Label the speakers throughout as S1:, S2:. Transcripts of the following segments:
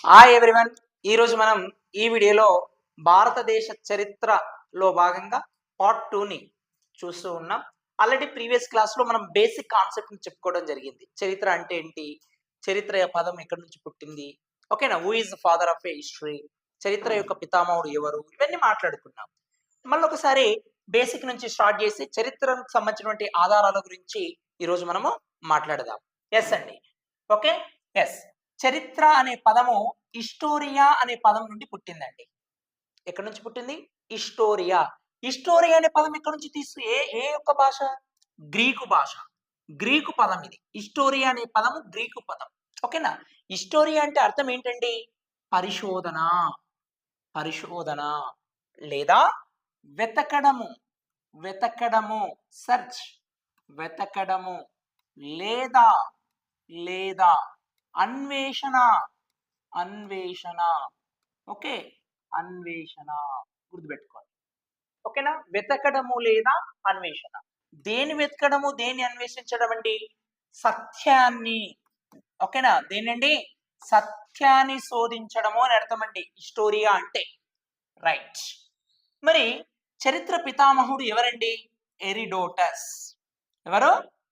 S1: Hi everyone. ఈరోజు మనం ఈ వీడియోలో భారతదేశ చరిత్రలో భాగంగా పార్ట్ 2ని చూస్తూ ఉన్నాం. ఆల్రెడీ ప్రీవియస్ క్లాస్లో మనం బేసిక్ కాన్సెప్ట్ని చెప్పుకోవడం జరిగింది. చరిత్ర అంటే ఏంటి, చరిత్ర పదం ఎక్కడి నుంచి పుట్టింది, ఓకేనా, who is the father of A history, చరిత్ర యొక్క పితామహుడు ఎవరు, ఇవన్నీ మాట్లాడుకున్నాం. మళ్ళీ ఒకసారి బేసిక్ నుంచి స్టార్ట్ చేసి చరిత్రకు సంబంధించినటువంటి ఆధారాల గురించి ఈరోజు మనము మాట్లాడదాం. ఎస్ అండి, ఓకే, ఎస్. చరిత్ర అనే పదము హిస్టోరియా అనే పదం నుండి పుట్టిందండి. ఎక్కడి నుంచి పుట్టింది? హిస్టోరియా. హిస్టోరియా అనే పదం ఎక్కడి నుంచి ఏ ఏ యొక్క భాష? గ్రీకు భాష. గ్రీకు పదం ఇది. హిస్టోరియా అనే పదము గ్రీకు పదం, ఓకేనా. హిస్టోరియా అంటే అర్థం ఏంటండి? పరిశోధన, పరిశోధన లేదా వెతకడము, వెతకడము, సెర్చ్, వెతకడము లేదా లేదా అన్వేషణ, అన్వేషణ, ఓకే, అన్వేషణ గుర్తుపెట్టుకోండి, ఓకేనా. వెతకడము లేదా అన్వేషణ. దేని వెతకడము, దేన్ని అన్వేషించడం అండి? సత్యాన్ని, ఓకేనా. దేనండి? సత్యాన్ని శోధించడము అని అర్థం అండి హిస్టోరియా అంటే. రైట్. మరి చరిత్ర పితామహుడు ఎవరండి? ఎరిడోటస్. ఎవరు?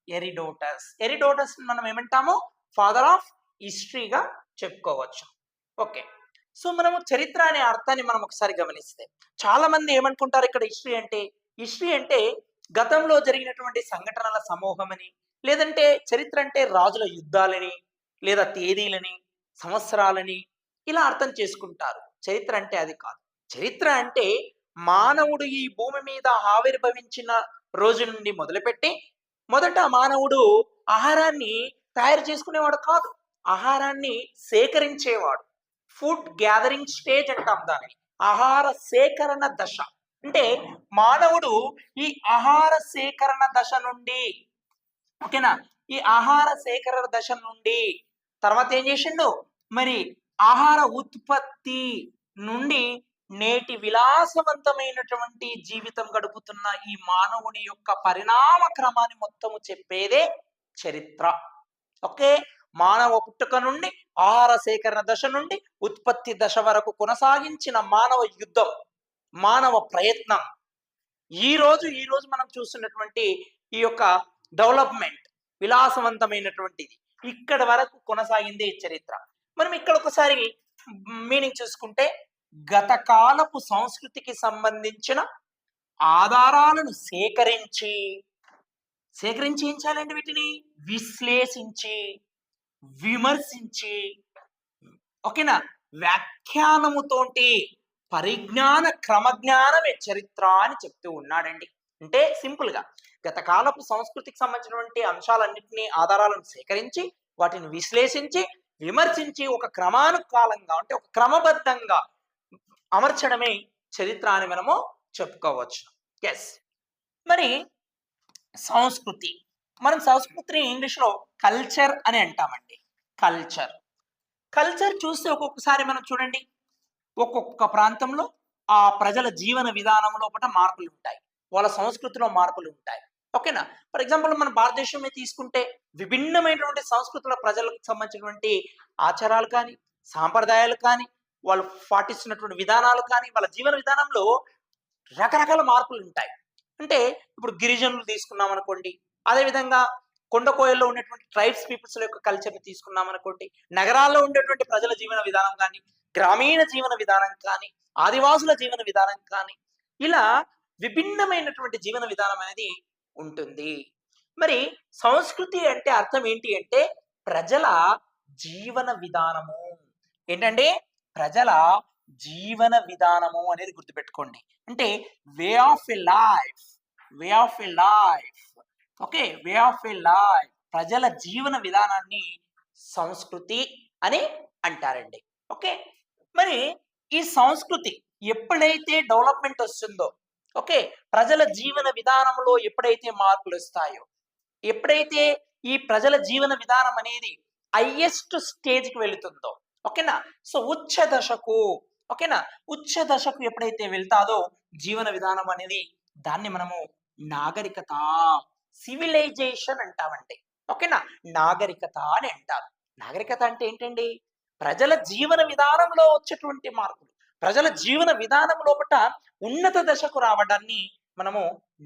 S1: ఎరిడోటస్. ఎరిడోటస్ మనం ఏమంటాము? ఫాదర్ ఆఫ్ హిస్టరీగా చెప్పుకోవచ్చు. ఓకే, సో మనము చరిత్ర అనే అర్థాన్ని మనం ఒకసారి గమనిస్తే చాలా మంది ఏమనుకుంటారు ఇక్కడ హిస్టరీ అంటే? హిస్టరీ అంటే గతంలో జరిగినటువంటి సంఘటనల సమూహం అని, లేదంటే చరిత్ర అంటే రాజుల యుద్ధాలని, లేదా తేదీలని, సంవత్సరాలని ఇలా అర్థం చేసుకుంటారు. చరిత్ర అంటే అది కాదు. చరిత్ర అంటే మానవుడు ఈ భూమి మీద ఆవిర్భవించిన రోజు నుండి మొదలుపెట్టి, మొదట మానవుడు ఆహారాన్ని తయారు చేసుకునేవాడు కాదు, ఆహారాన్ని సేకరించేవాడు. ఫుడ్ గ్యాదరింగ్ స్టేజ్ అంటాం దాన్ని. ఆహార సేకరణ దశ అంటే మానవుడు ఈ ఆహార సేకరణ దశ నుండి, ఓకేనా, ఈ ఆహార సేకరణ దశ నుండి తర్వాత ఏం చేసిండు? మరి ఆహార ఉత్పత్తి నుండి నేటి విలాసవంతమైనటువంటి జీవితం గడుపుతున్న ఈ మానవుని యొక్క పరిణామ క్రమాన్ని మొత్తము చెప్పేదే చరిత్ర. ఓకే, మానవ పుట్టుక నుండి ఆహార సేకరణ దశ నుండి ఉత్పత్తి దశ వరకు కొనసాగించిన మానవ యుద్ధం, మానవ ప్రయత్నం, ఈ రోజు మనం చూస్తున్నటువంటి ఈ యొక్క డెవలప్మెంట్ విలాసవంతమైనటువంటిది ఇక్కడ వరకు కొనసాగిందే చరిత్ర. మనం ఇక్కడ ఒకసారి మీనింగ్ చూసుకుంటే, గత కాలపు సంస్కృతికి సంబంధించిన ఆధారాలను సేకరించి ఏం చేయాలండి? వీటిని విశ్లేషించి, విమర్శించి, ఓకేనా, వ్యాఖ్యానముతోటి పరిజ్ఞాన క్రమజ్ఞానమే చరిత్ర అని చెప్తూ ఉన్నాడండి. అంటే సింపుల్ గా గత కాలపు సంస్కృతికి సంబంధించినటువంటి అంశాలన్నింటినీ ఆధారాలను సేకరించి, వాటిని విశ్లేషించి, విమర్శించి ఒక క్రమానుకాలంగా అంటే ఒక క్రమబద్ధంగా అమర్చడమే చరిత్ర అని మనము చెప్పుకోవచ్చు. ఎస్. మరి సంస్కృతి, మనం సంస్కృతిని ఇంగ్లీష్లో కల్చర్ అని అంటామండి. కల్చర్, కల్చర్ చూస్తే ఒక్కొక్కసారి మనం చూడండి, ఒక్కొక్క ప్రాంతంలో ఆ ప్రజల జీవన విధానం లోపల మార్పులు ఉంటాయి, వాళ్ళ సంస్కృతిలో మార్పులు ఉంటాయి, ఓకేనా. ఫర్ ఎగ్జాంపుల్ మన భారతదేశమే తీసుకుంటే విభిన్నమైనటువంటి సంస్కృతుల ప్రజలకు సంబంధించినటువంటి ఆచారాలు కానీ, సాంప్రదాయాలు కానీ, వాళ్ళు పాటిస్తున్నటువంటి విధానాలు కానీ, వాళ్ళ జీవన విధానంలో రకరకాల మార్పులు ఉంటాయి. అంటే ఇప్పుడు గిరిజనులు తీసుకున్నాం అనుకోండి, అదేవిధంగా కొండకోయల్లో ఉన్నటువంటి ట్రైబ్స్ పీపుల్స్ యొక్క కల్చర్ని తీసుకున్నాం అనుకోండి, నగరాల్లో ఉండేటువంటి ప్రజల జీవన విధానం కానీ, గ్రామీణ జీవన విధానం కానీ, ఆదివాసుల జీవన విధానం కానీ, ఇలా విభిన్నమైనటువంటి జీవన విధానం అనేది ఉంటుంది. మరి సంస్కృతి అంటే అర్థం ఏంటి అంటే ప్రజల జీవన విధానము. ఏంటంటే ప్రజల జీవన విధానము అనేది గుర్తుపెట్టుకోండి. అంటే way of a life, way of a life, okay, way of a life, ప్రజల జీవన విధానాన్ని సంస్కృతి అని అంటారండి. ఓకే, మరి ఈ సంస్కృతి ఎప్పుడైతే డెవలప్మెంట్ వస్తుందో, ఓకే, ప్రజల జీవన విధానంలో ఎప్పుడైతే మార్పులు వస్తాయో, ఎప్పుడైతే ఈ ప్రజల జీవన విధానం అనేది హైయెస్ట్ స్టేజ్కి వెళుతుందో, ఓకేనా, సో ఉచ్చ దశకు, ఓకేనా, ఉచ్చ దశకు ఎప్పుడైతే వెళ్తాదో జీవన విధానం అనేది, దాన్ని మనము నాగరికత, సివిలైజేషన్ అంటామండి. ఓకేనా, నాగరికత అని అంటారు. నాగరికత అంటే ఏంటండి? ప్రజల జీవన విధానంలో వచ్చేటువంటి మార్పులు, ప్రజల జీవన విధానం లోపట ఉన్నత దశకు రావడాన్ని మనము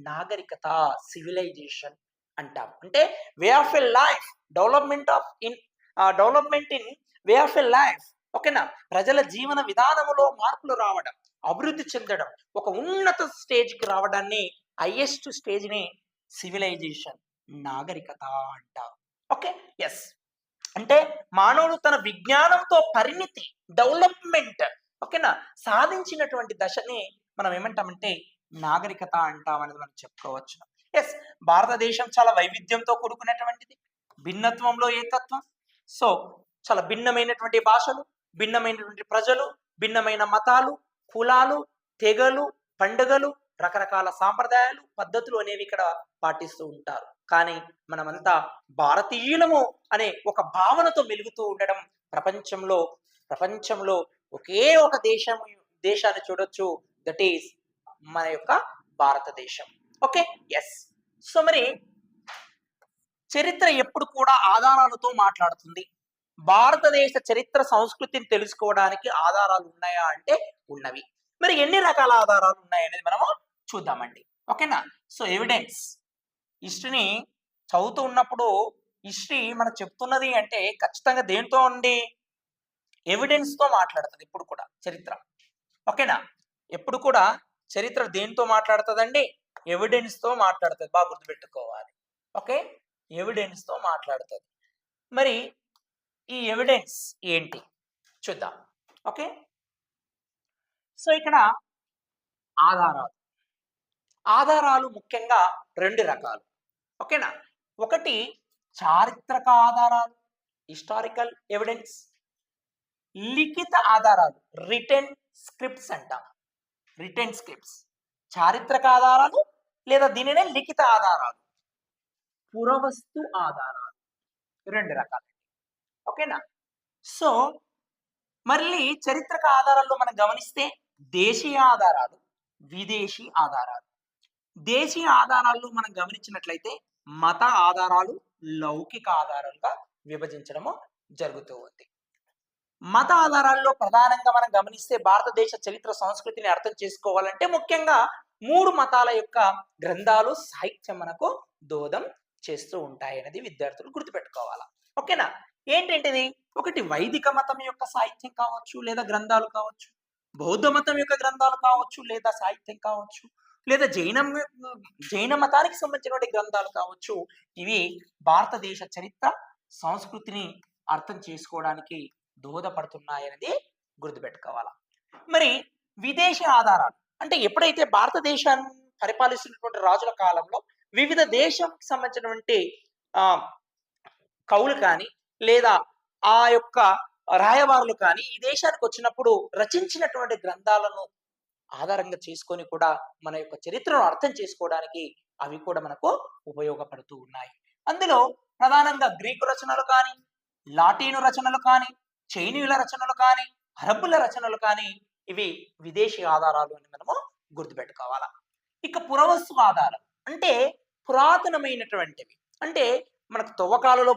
S1: నాగరికత, సివిలైజేషన్ అంటాం. అంటే way of a life, development in way of a life. ఓకేనా? ప్రజల జీవన విధానములో మార్పులు రావడం, అభివృద్ధి చెందడం, ఒక ఉన్నత స్టేజ్కి రావడాన్ని, హైయెస్ట్ స్టేజ్ని సివిలైజేషన్, నాగరికత అంటారు. Okay, yes. అంటే మానవుడు తన విజ్ఞానంతో పరిణితి, డెవలప్మెంట్, ఓకేనా, సాధించినటువంటి దశని మనం ఏమంటామంటే నాగరికత అంటాం అనేది మనం చెప్పుకోవచ్చు. ఎస్, భారతదేశం చాలా వైవిధ్యంతో కూడుకున్నటువంటిది, భిన్నత్వంలో ఏకత్వం. సో చాలా భిన్నమైనటువంటి భాషలు, భిన్నమైనటువంటి ప్రజలు, భిన్నమైన మతాలు, కులాలు, తెగలు, పండుగలు, రకరకాల సాంప్రదాయాలు, పద్ధతులు అనేవి ఇక్కడ పాటిస్తూ ఉంటారు. కానీ మనమంతా భారతీయులము అనే ఒక భావనతో మెలుగుతూ ఉండడం ప్రపంచంలో ఒకే ఒక దేశాన్ని చూడొచ్చు, దట్ ఈస్ మన యొక్క భారతదేశం. Okay, yes. సో మరి చరిత్ర ఎప్పుడు కూడా ఆధారాలతో మాట్లాడుతుంది. భారతదేశ చరిత్ర సంస్కృతిని తెలుసుకోవడానికి ఆధారాలు ఉన్నాయా అంటే ఉన్నవి. మరి ఎన్ని రకాల ఆధారాలు ఉన్నాయనేది మనము చూద్దామండి. ఓకేనా? సో ఎవిడెన్స్, హిస్టరీని చదువుతూ ఉన్నప్పుడు హిస్టరీ మనకు చెప్తున్నది అంటే ఖచ్చితంగా దేంతో ఉండి, ఎవిడెన్స్ తో మాట్లాడుతుంది ఎప్పుడు కూడా చరిత్ర. ఓకేనా? ఎప్పుడు కూడా చరిత్ర దేంతో మాట్లాడుతుందండి? ఎవిడెన్స్ తో మాట్లాడుతుంది. బాగా గుర్తుపెట్టుకోవాలి. ఓకే, ఎవిడెన్స్ తో మాట్లాడుతుంది. మరి ఈ ఎవిడెన్స్ ఏంటి చూద్దాం. ఓకే, సో ఇక్కడ ఆధారాలు ముఖ్యంగా రెండు రకాలు. ఓకేనా? ఒకటి చారిత్రక ఆధారాలు, హిస్టారికల్ ఎవిడెన్స్. లిఖిత ఆధారాలు, రిటెన్ స్క్రిప్ట్స్ అంటాం. రిటెన్ స్క్రిప్ట్స్ చారిత్రక ఆధారాలు, లేదా దీనినే లిఖిత ఆధారాలు. పురావస్తు ఆధారాలు రెండు రకాలు. ఓకేనా? సో మళ్ళీ చరిత్రక ఆధారాల్లో మనం గమనిస్తే దేశీయ ఆధారాలు, విదేశీ ఆధారాలు. దేశీయ ఆధారాల్లో మనం గమనించినట్లయితే మత ఆధారాలు, లౌకిక ఆధారాలుగా విభజించడము జరుగుతూ ఉంది. మత ఆధారాల్లో ప్రధానంగా మనం గమనిస్తే భారతదేశ చరిత్ర సంస్కృతిని అర్థం చేసుకోవాలంటే ముఖ్యంగా 3 మతాల యొక్క గ్రంథాలు, సాహిత్యం మనకు దోహదం చేస్తూ ఉంటాయి అనేది విద్యార్థులు గుర్తుపెట్టుకోవాలా. ఓకేనా? ఏంటంటిది? ఒకటి వైదిక మతం యొక్క సాహిత్యం కావచ్చు లేదా గ్రంథాలు కావచ్చు, బౌద్ధ మతం యొక్క గ్రంథాలు కావచ్చు లేదా సాహిత్యం కావచ్చు, లేదా జైన మతానికి సంబంధించినటువంటి గ్రంథాలు కావచ్చు. ఇవి భారతదేశ చరిత్ర సంస్కృతిని అర్థం చేసుకోవడానికి దోహదపడుతున్నాయనేది గుర్తుపెట్టుకోవాలా. మరి విదేశీ ఆధారాలు అంటే ఎప్పుడైతే భారతదేశాన్ని పరిపాలిస్తున్నటువంటి రాజుల కాలంలో వివిధ దేశానికి సంబంధించినటువంటి కవులు కానీ లేదా ఆ యొక్క రాయవారులు కానీ ఈ దేశానికి వచ్చినప్పుడు రచించినటువంటి గ్రంథాలను ఆధారంగా చేసుకొని కూడా మన యొక్క చరిత్రను అర్థం చేసుకోవడానికి అవి కూడా మనకు ఉపయోగపడుతూ ఉన్నాయి. అందులో ప్రధానంగా గ్రీకు రచనలు కానీ, లాటిను రచనలు కానీ, చైనీయుల రచనలు కానీ, అరబ్బుల రచనలు కానీ ఇవి విదేశీ ఆధారాలు అని మనము గుర్తుపెట్టుకోవాలా. ఇక పురావస్తు ఆధారాలు అంటే పురాతనమైనటువంటివి, అంటే మనకు తవ్వకాలలో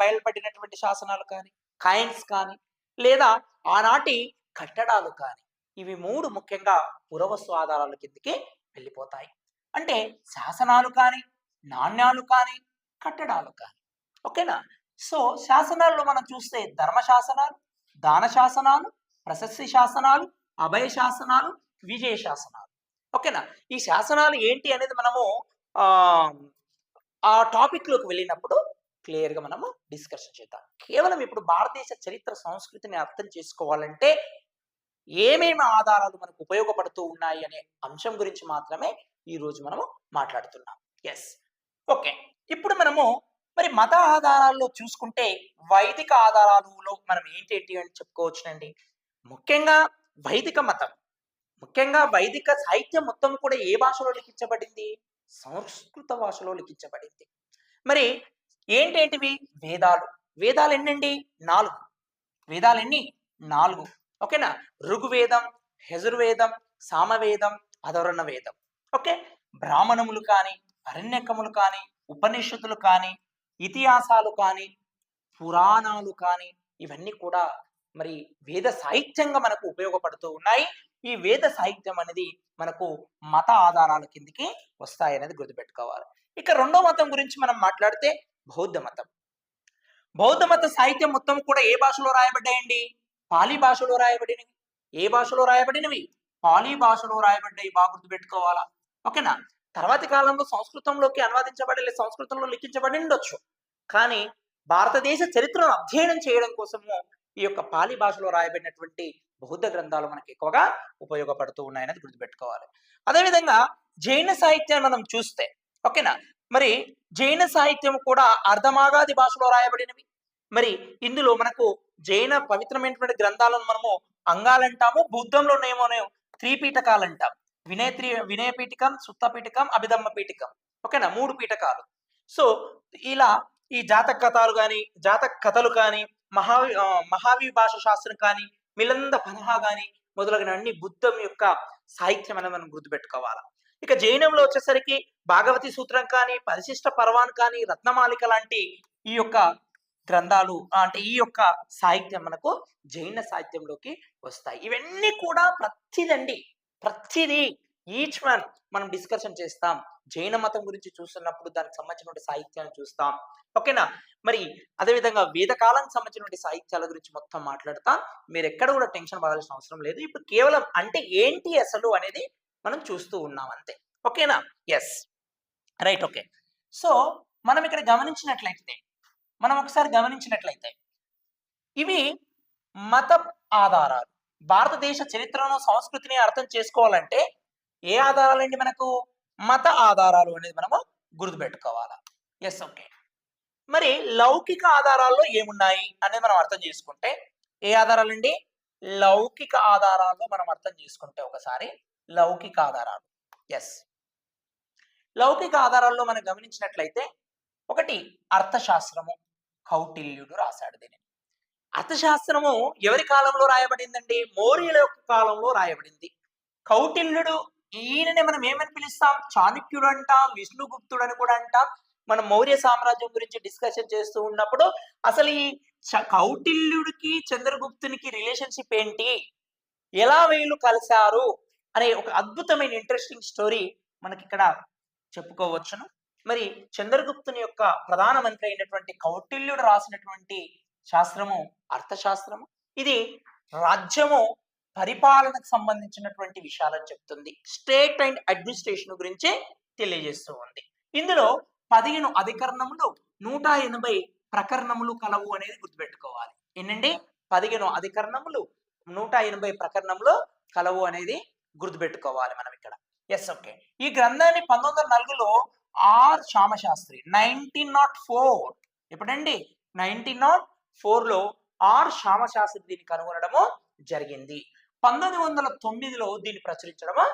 S1: బయలుపడినటువంటి శాసనాలు కానీ, కాయిన్స్ కానీ, లేదా ఆనాటి కట్టడాలు కానీ, ఇవి 3 ముఖ్యంగా పురావస్తు ఆధారాల కిందకి వెళ్ళిపోతాయి. అంటే శాసనాలు కానీ, నాణ్యాలు కానీ, కట్టడాలు కానీ. ఓకేనా? సో శాసనాల్లో మనం చూస్తే ధర్మ శాసనాలు, దాన శాసనాలు, ప్రశస్తి శాసనాలు, అభయ శాసనాలు, విజయ శాసనాలు. ఓకేనా? ఈ శాసనాలు ఏంటి అనేది మనము ఆ టాపిక్ లోకి వెళ్ళినప్పుడు క్లియర్ గా మనము డిస్కషన్ చేద్దాం. కేవలం ఇప్పుడు భారతదేశ చరిత్ర సంస్కృతిని అర్థం చేసుకోవాలంటే ఏమేమి ఆధారాలు మనకు ఉపయోగపడుతూ ఉన్నాయి అనే అంశం గురించి మాత్రమే ఈ రోజు మనము మాట్లాడుతున్నాం. Yes, okay. ఇప్పుడు మనము మరి మత ఆధారాల్లో చూసుకుంటే వైదిక ఆధారాలలో మనం ఏంటి అని చెప్పుకోవచ్చునండి. ముఖ్యంగా వైదిక మతం, ముఖ్యంగా వైదిక సాహిత్యం మొత్తం కూడా ఏ భాషలో లిఖించబడింది? సంస్కృత భాషలో లిఖించబడింది. మరి ఏంటేంటివి? వేదాలు ఎన్నండి? 4 వేదాలు ఎన్ని? 4. ఓకేనా? ఋగ్వేదం, యజుర్వేదం, సామవేదం, అధర్వణ వేదం. ఓకే, బ్రాహ్మణములు కానీ, అరణ్యకములు కానీ, ఉపనిషత్తులు కానీ, ఇతిహాసాలు కానీ, పురాణాలు కానీ ఇవన్నీ కూడా మరి వేద సాహిత్యంగా మనకు ఉపయోగపడుతూ ఉన్నాయి. ఈ వేద సాహిత్యం అనేది మనకు మత ఆధారాల కిందికి వస్తాయి అనేది గుర్తుపెట్టుకోవాలి. ఇక రెండో మతం గురించి మనం మాట్లాడితే బౌద్ధ మతం. బౌద్ధ మత సాహిత్యం మొత్తం కూడా ఏ భాషలో రాయబడ్డాయండి? పాలీ భాషలో రాయబడినవి. ఏ భాషలో రాయబడినవి? పాలీ భాషలో రాయబడ్డాయి. బాగా గుర్తుపెట్టుకోవాలా. ఓకేనా? తర్వాతి కాలంలో సంస్కృతంలోకి అనువాదించబడి సంస్కృతంలో లిఖించబడి ఉండొచ్చు. కానీ భారతదేశ చరిత్రను అధ్యయనం చేయడం కోసము ఈ యొక్క పాలీ భాషలో రాయబడినటువంటి బౌద్ధ గ్రంథాలు మనకి ఎక్కువగా ఉపయోగపడుతూ ఉన్నాయనేది గుర్తుపెట్టుకోవాలి. అదేవిధంగా జైన సాహిత్యాన్ని మనం చూస్తే, ఓకేనా, మరి జైన సాహిత్యం కూడా అర్ధమాగాది భాషలో రాయబడినవి. మరి ఇందులో మనకు జైన పవిత్రమైనటువంటి గ్రంథాలను మనము అంగాలంటాము, బుద్ధంలోనేమో త్రిపీఠకాలు అంటాం. వినయ పీఠికం, సుత్త పీఠికం, అభిధమ్మ పీఠికం. ఓకేనా, 3 పీఠకాలు. సో ఇలా ఈ జాతక కథలు కానీ, మహావి భాష శాస్త్రం కానీ, మిలంద పనహా కానీ మొదలగిన అన్ని బుద్ధం యొక్క సాహిత్యం అని మనం గుర్తుపెట్టుకోవాలి. ఇక జైనంలో వచ్చేసరికి భాగవతి సూత్రం కానీ, పరిశిష్ట పర్వాన్ కానీ, రత్నమాలిక లాంటి ఈ యొక్క గ్రంథాలు అంటే ఈ యొక్క సాహిత్యం మనకు జైన సాహిత్యంలోకి వస్తాయి. ఇవన్నీ కూడా ప్రతిదీ ఈచ్ వన్ మనం డిస్కషన్ చేస్తాం. జైన మతం గురించి చూస్తున్నప్పుడు దానికి సంబంధించిన సాహిత్యాన్ని చూస్తాం. ఓకేనా? మరి అదేవిధంగా వేదకాలానికి సంబంధించిన సాహిత్యాల గురించి మొత్తం మాట్లాడతాం. మీరు ఎక్కడ కూడా టెన్షన్ పడాల్సిన అవసరం లేదు. ఇప్పుడు కేవలం అంటే ఏంటి అసలు అనేది మనం చూస్తూ ఉన్నాం అంతే. ఓకేనా? Yes, right. ఓకే. సో మనం ఇక్కడ ఒకసారి గమనించినట్లయితే ఇవి మత ఆధారాలు. భారతదేశ చరిత్రను, సంస్కృతిని అర్థం చేసుకోవాలంటే ఏ ఆధారాలండి? మనకు మత ఆధారాలు అనేది మనము గుర్తుపెట్టుకోవాలా. Yes, okay. మరి లౌకిక ఆధారాల్లో ఏమున్నాయి అనేది మనం అర్థం చేసుకుంటే, ఏ ఆధారాలండి? లౌకిక ఆధారాల్లో మనం అర్థం చేసుకుంటే ఒకసారి లౌకిక ఆధారాలు. ఎస్, లౌకిక ఆధారాల్లో మనం గమనించినట్లయితే ఒకటి అర్థశాస్త్రము. కౌటిల్యుడు రాశాడు దీనిని. అర్థశాస్త్రము ఎవరి కాలంలో రాయబడిందండి? మౌర్యుల యొక్క కాలంలో రాయబడింది. కౌటిల్యుడు, ఈయననే మనం ఏమని పిలుస్తాం? చాణక్యుడు అంటాం, విష్ణుగుప్తుడు అని కూడా అంటాం. మనం మౌర్య సామ్రాజ్యం గురించి డిస్కషన్ చేస్తూ ఉన్నప్పుడు అసలు ఈ కౌటిల్యుడికి చంద్రగుప్తునికి రిలేషన్షిప్ ఏంటి, ఎలా వీళ్ళు కలిశారు అనే ఒక అద్భుతమైన ఇంట్రెస్టింగ్ స్టోరీ మనకి ఇక్కడ చెప్పుకోవచ్చును. మరి చంద్రగుప్తుని యొక్క ప్రధానమంత్రి అయినటువంటి కౌటిల్యుడు రాసినటువంటి శాస్త్రము అర్థశాస్త్రము. ఇది రాజ్యము పరిపాలనకు సంబంధించినటువంటి విషయాలను చెప్తుంది. స్టేట్ అండ్ అడ్మినిస్ట్రేషన్ గురించి తెలియజేస్తూ ఉంది. ఇందులో 15 అధికరణములు, 180 ప్రకరణములు కలవు అనేది గుర్తుపెట్టుకోవాలి. ఏంటండి? 15 అధికరణములు, 180 ప్రకరణములు కలవు అనేది గుర్తుపెట్టుకోవాలి మనం ఇక్కడ. Yes, okay. ఈ గ్రంథాన్ని 1904లో ఆర్ శ్యామశాస్త్రి 1904 ఎప్పుడండి? 1904లో ఆర్ శ్యామశాస్త్రి దీన్ని కనుగొనడము జరిగింది. 1909లో దీన్ని ప్రచురించడము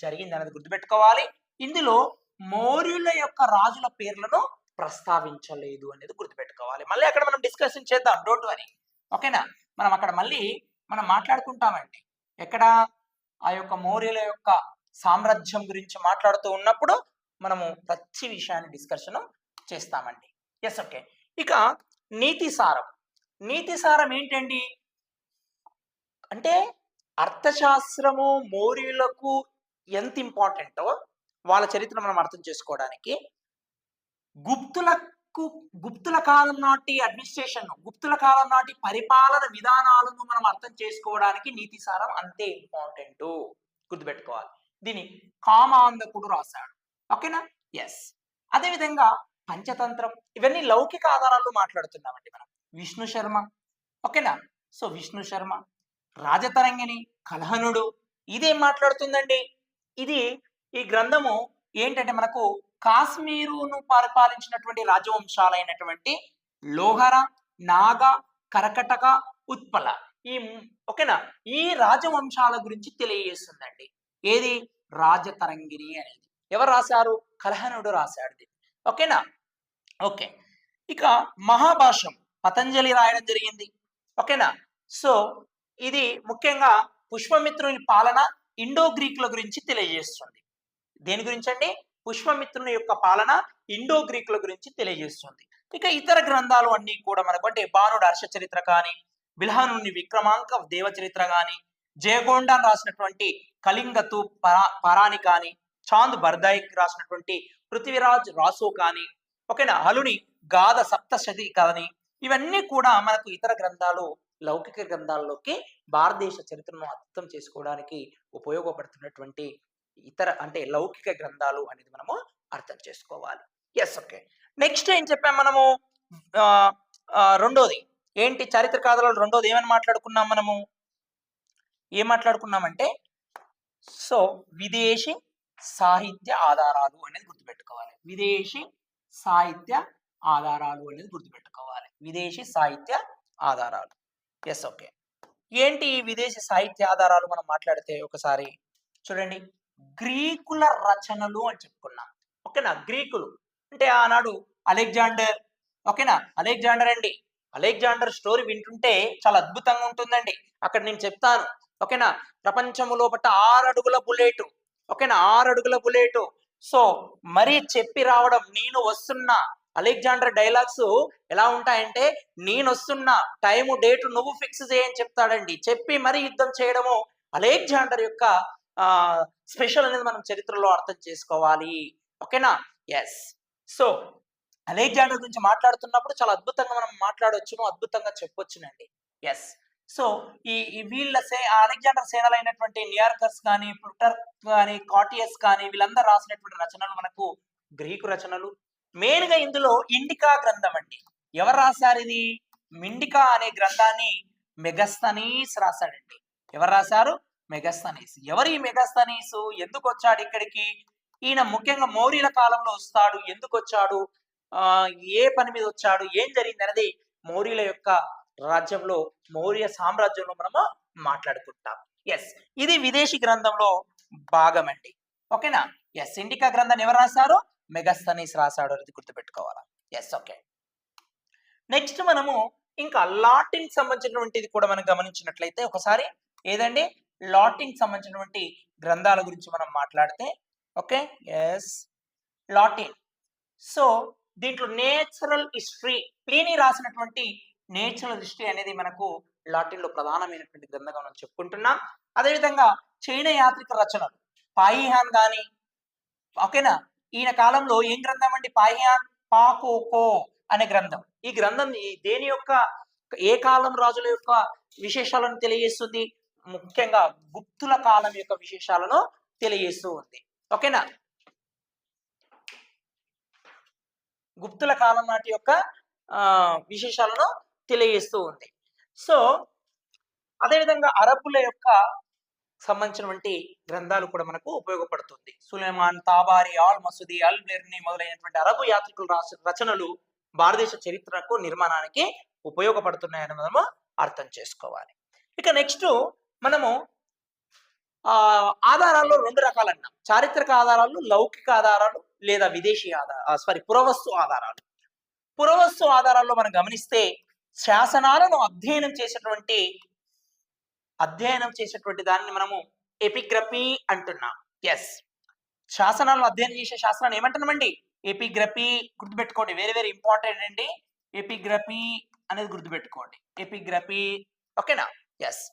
S1: జరిగింది అనేది గుర్తుపెట్టుకోవాలి. ఇందులో మౌర్యుల యొక్క రాజుల పేర్లను ప్రస్తావించలేదు అనేది గుర్తుపెట్టుకోవాలి. మళ్ళీ అక్కడ మనం డిస్కషన్ చేద్దాం, డోంట్ వరీ. ఓకేనా? మనం అక్కడ మళ్ళీ మనం మాట్లాడుకుంటామండి. ఎక్కడ? ఆ యొక్క మౌర్యుల యొక్క సామ్రాజ్యం గురించి మాట్లాడుతూ ఉన్నప్పుడు మనము ప్రతి విషయాన్ని డిస్కషన్ చేస్తామండి. Yes, okay. ఇక నీతి సారం ఏంటండి అంటే అర్థశాస్త్రము మౌర్యులకు ఎంత ఇంపార్టెంటో వాళ్ళ చరిత్ర మనం అర్థం చేసుకోవడానికి, గుప్తుల కాలం నాటి అడ్మినిస్ట్రేషన్, గుప్తుల కాలం నాటి పరిపాలన విధానాలను మనం అర్థం చేసుకోవడానికి నీతి సారం అంతే ఇంపార్టెంట్. గుర్తుపెట్టుకోవాలి. దీన్ని కామాంధకుడు రాశాడు. ఓకేనా? ఎస్. అదేవిధంగా పంచతంత్రం, ఇవన్నీ లౌకిక ఆధారాల్లో మాట్లాడుతున్నామండి మనం. విష్ణు శర్మ, ఓకేనా? సో విష్ణు శర్మ, రాజతరంగిణి, కలహనుడు, ఇదేం మాట్లాడుతుందండి? ఇది ఈ గ్రంథము ఏంటంటే మనకు కాశ్మీరును పరిపాలించినటువంటి రాజవంశాలైనటువంటి లోహర, నాగ, కరకటక, ఉత్పల, ఓకేనా, ఈ రాజవంశాల గురించి తెలియజేస్తుందండి. ఏది? రాజతరంగిణి అనేది ఎవరు రాశారు? కలహనుడు రాశాడు. ఓకేనా? ఓకే. ఇక మహాభాష్యం పతంజలి రాయడం జరిగింది. ఓకేనా? సో ఇది ముఖ్యంగా పుష్పమిత్రుని పాలన ఇండో గ్రీకుల గురించి తెలియజేస్తుంది. దేని గురించి అండి? పుష్పమిత్రుని యొక్క పాలన ఇండో గ్రీకుల గురించి తెలియజేస్తుంది. ఇక ఇతర గ్రంథాలు అన్ని కూడా మనకు అంటే బాణుడు హర్ష చరిత్ర కానీ, బిల్హనుని విక్రమాంక దేవచరిత్ర గాని, జయగొండ రాసినటువంటి కళింగతు పరాని కానీ, చాంద్ బర్దాయికి రాసినటువంటి పృథ్వీరాజ్ రాసో కానీ, ఓకేనా, హలుని గాథ సప్తశతి కానీ, ఇవన్నీ కూడా మనకు ఇతర గ్రంథాలు లౌకిక గ్రంథాల్లోకి భారతదేశ చరిత్రను అర్థం చేసుకోవడానికి ఉపయోగపడుతున్నటువంటి ఇతర అంటే లౌకిక గ్రంథాలు అనేది మనము అర్థం చేసుకోవాలి. Yes, okay. నెక్స్ట్ ఏం చెప్పాం మనము, రెండోది ఏంటి, చరిత్ర కథలో రెండోది ఏమని మాట్లాడుకున్నాం మనము, ఏం మాట్లాడుకున్నామంటే సో విదేశీ సాహిత్య ఆధారాలు అనేది గుర్తుపెట్టుకోవాలి. విదేశీ సాహిత్య ఆధారాలు అనేది గుర్తుపెట్టుకోవాలి. విదేశీ సాహిత్య ఆధారాలు. Yes, okay. ఏంటి ఈ విదేశీ సాహిత్య ఆధారాలు మనం మాట్లాడితే ఒకసారి చూడండి, గ్రీకుల రచనలు అని చెప్పుకున్నాం. ఓకేనా, గ్రీకులు అంటే ఆనాడు అలెగ్జాండర్, ఓకేనా, అలెగ్జాండర్ అండి, అలెగ్జాండర్ స్టోరీ వింటుంటే చాలా అద్భుతంగా ఉంటుందండి. అక్కడ నేను చెప్తాను, ఓకేనా, ప్రపంచంలో పట్ట 6 అడుగుల బుల్లెట్, ఓకేనా, 6 అడుగుల బుల్లెట్. సో మరీ చెప్పి రావడం, నేను వస్తున్నా, అలెగ్జాండర్ డైలాగ్స్ ఎలా ఉంటాయంటే, నేను వస్తున్నా, టైము డేట్ నువ్వు ఫిక్స్ చేయని చెప్తాడండి. చెప్పి మరీ యుద్ధం చేయడము అలెగ్జాండర్ యొక్క స్పెషల్ అనేది మనం చరిత్రలో అర్థం చేసుకోవాలి. ఓకేనా, ఎస్. సో అలెగ్జాండర్ గురించి మాట్లాడుతున్నప్పుడు చాలా అద్భుతంగా మనం మాట్లాడవచ్చును, అద్భుతంగా చెప్పొచ్చునండి. ఎస్. సో ఈ వీళ్ళ అలెగ్జాండర్ సేనలైనటువంటి నియార్కస్ కానీ, ప్లుటార్క్ కానీ, కాటియస్ కానీ, వీళ్ళందరూ రాసినటువంటి రచనలు మనకు గ్రీకు రచనలు. మెయిన్ గా ఇందులో ఇండికా గ్రంథం అండి. ఎవరు రాశారు ఇది? మిండికా అనే గ్రంథాన్ని మెగస్తనీస్ రాశాడండి. ఎవరు రాశారు? మెగస్తనీస్. ఎవరు ఈ మెగస్తనీస్? ఎందుకు వచ్చాడు ఇక్కడికి? ఈయన ముఖ్యంగా మౌర్యుల కాలంలో వస్తాడు. ఎందుకు వచ్చాడు, ఏ పని మీద వచ్చాడు, ఏం జరిగింది అనేది మౌర్యుల యొక్క రాజ్యంలో, మౌర్య సామ్రాజ్యంలో మనము మాట్లాడుకుంటాం. ఎస్, ఇది విదేశీ గ్రంథంలో భాగం అండి. ఓకేనా, ఎస్. ఇండికా గ్రంథాన్ని ఎవరు రాశారు? మెగస్తనీస్ రాశాడు అనేది గుర్తుపెట్టుకోవాలా. Yes, okay. నెక్స్ట్ మనము ఇంకా లాటిన్ సంబంధించినటువంటిది కూడా మనం గమనించినట్లయితే ఒకసారి ఏదండి, లాటిన్ సంబంధించినటువంటి గ్రంథాల గురించి మనం మాట్లాడితే, ఓకే, ఎస్, లాటిన్. సో దీంట్లో నేచురల్ హిస్టరీ, ప్లీనీ రాసినటువంటి నేచురల్ హిస్టరీ అనేది మనకు లాటిన్ లో ప్రధానమైనటువంటి గ్రంథంగా మనం చెప్పుకుంటున్నాం. అదేవిధంగా చైనా యాత్రిక రచనలు, పాయిహాన్ గాని, ఓకేనా, ఈయన కాలంలో ఏం గ్రంథం అండి, పాయిహాన్ పాకోకో అనే గ్రంథం. ఈ గ్రంథం దేని యొక్క, ఏ కాలం రాజుల యొక్క విశేషాలను తెలియజేస్తుంది? ముఖ్యంగా గుప్తుల కాలం యొక్క విశేషాలను తెలియజేస్తూ ఉంది. ఓకేనా, గుప్తుల కాలం నాటి యొక్క విశేషాలను తెలియజేస్తూ ఉంది. సో అదేవిధంగా అరబ్బుల యొక్క సంబంధించినటువంటి గ్రంథాలు కూడా మనకు ఉపయోగపడుతుంది. సులేమాన్, తాబారి, ఆల్ మసూది, అల్ బెర్ని మొదలైనటువంటి అరబు యాత్రికులు రాసిన రచనలు భారతదేశ చరిత్రకు నిర్మాణానికి ఉపయోగపడుతున్నాయని మనము అర్థం చేసుకోవాలి. ఇక నెక్స్ట్ మనము ఆధారాల్లో 2 రకాలు అన్నాం. చారిత్రక ఆధారాలు, లౌకిక ఆధారాలు, లేదా విదేశీ పురావస్తు ఆధారాలు. పురావస్తు ఆధారాల్లో మనం గమనిస్తే శాసనాలను అధ్యయనం చేసేటువంటి దానిని మనము ఎపిగ్రఫీ అంటున్నాం. ఎస్, శాసనాలను అధ్యయనం చేసే శాస్త్రాన్ని ఏమంటున్నామండి? ఎపిగ్రఫీ. గుర్తుపెట్టుకోండి, వెరీ వెరీ ఇంపార్టెంట్ అండి. ఎపిగ్రఫీ అనేది గుర్తుపెట్టుకోండి, ఎపిగ్రఫీ. ఓకేనా, ఎస్.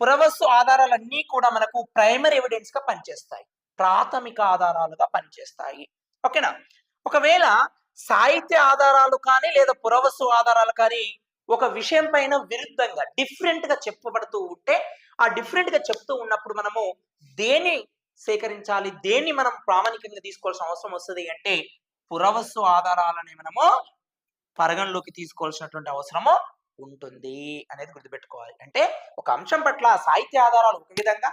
S1: పురావస్తు ఆధారాలన్నీ కూడా మనకు ప్రైమరీ ఎవిడెన్స్ గా పనిచేస్తాయి, ప్రాథమిక ఆధారాలుగా పనిచేస్తాయి. ఓకేనా, ఒకవేళ సాహిత్య ఆధారాలు కానీ లేదా పురావస్తు ఆధారాలు కానీ ఒక విషయం పైన విరుద్ధంగా డిఫరెంట్ గా చెప్పబడుతూ ఉంటే, ఆ డిఫరెంట్ గా చెప్తూ ఉన్నప్పుడు మనము దేన్ని సేకరించాలి, దేన్ని మనం ప్రామాణికంగా తీసుకోవాల్సిన అవసరం వస్తుంది అంటే పురావస్తు ఆధారాలని మనము పరిగణలోకి తీసుకోవాల్సినటువంటి అవసరము ఉంటుంది అనేది గుర్తుపెట్టుకోవాలి. అంటే ఒక అంశం పట్ల సాహిత్య ఆధారాలు ఒక విధంగా,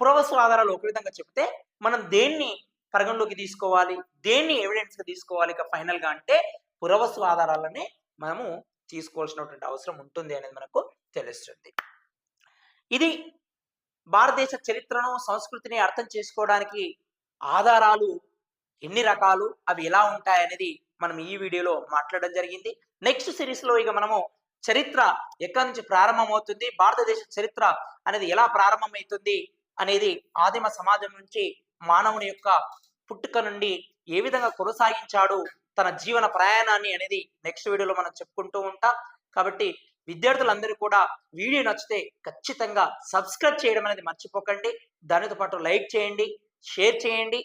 S1: పురావస్తు ఆధారాలు ఒక విధంగా చెప్తే మనం దేన్ని పరిగణలోకి తీసుకోవాలి, దేన్ని ఎవిడెన్స్ గా తీసుకోవాలి ఫైనల్ గా అంటే పురావస్తు ఆధారాలని మనము తీసుకోవాల్సినటువంటి అవసరం ఉంటుంది అనేది మనకు తెలుస్తుంది. ఇది భారతదేశ చరిత్రను, సంస్కృతిని అర్థం చేసుకోవడానికి ఆధారాలు ఎన్ని రకాలు, అవి ఎలా ఉంటాయి అనేది మనం ఈ వీడియోలో మాట్లాడడం జరిగింది. నెక్స్ట్ సిరీస్ లో ఇక మనము చరిత్ర ఎక్కడి నుంచి ప్రారంభమవుతుంది, భారతదేశ చరిత్ర అనేది ఎలా ప్రారంభమవుతుంది అనేది, ఆదిమ సమాజం నుంచి మానవుని యొక్క పుట్టుక నుండి ఏ విధంగా కొనసాగించాడు తన జీవన ప్రయాణాన్ని అనేది నెక్స్ట్ వీడియోలో మనం చెప్పుకుంటూ ఉంటాం. కాబట్టి విద్యార్థులందరూ కూడా వీడియో నచ్చితే ఖచ్చితంగా సబ్స్క్రైబ్ చేయడం అనేది మర్చిపోకండి. దానితో పాటు లైక్ చేయండి, షేర్ చేయండి.